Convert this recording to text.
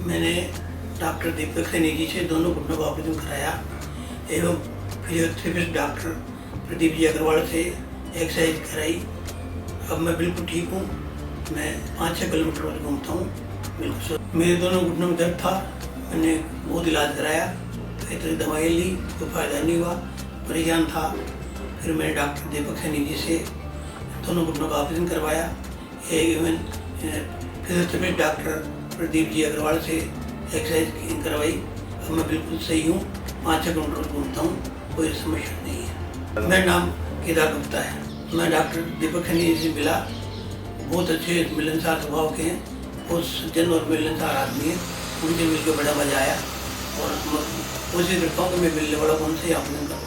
मैंने डॉक्टर दीपक सैनी जी से दोनों घुटनों का ऑपरेशन कराया एवं फिजियोथेरेपिस्ट डॉक्टर प्रदीप जी अग्रवाल से एक्सरसाइज कराई। अब मैं बिल्कुल ठीक हूँ। मैं 5-6 किलोमीटर रोज घूमता हूँ बिल्कुल। मेरे दोनों घुटनों में दर्द था, मैंने बहुत इलाज कराया, कई तरह की दवाई ली, कोई फायदा नहीं हुआ, परेशान था। फिर मैंने डॉक्टर दीपक सैनी जी से दोनों घुटनों का ऑपरेशन करवाया। Even physiotherapist doctor Pradeep ji Agarwal से एक्सरसाइज करवाई। अब मैं बिल्कुल सही हूँ, 5-6 किलोमीटर रोज घूमता हूँ, कोई समस्या नहीं है। मेरा नाम Dr.Dr है। मैं डॉक्टर दीपक सैनी जी से मिला, बहुत अच्छे मिलनसार स्वभाव के हैं, बहुत सज्जन और मिलनसार आदमी है। उनसे मिलकर बड़ा मजा आया और कोशिश करता हूँ कि मैं मिलने वाला कौन से ऑपरेशन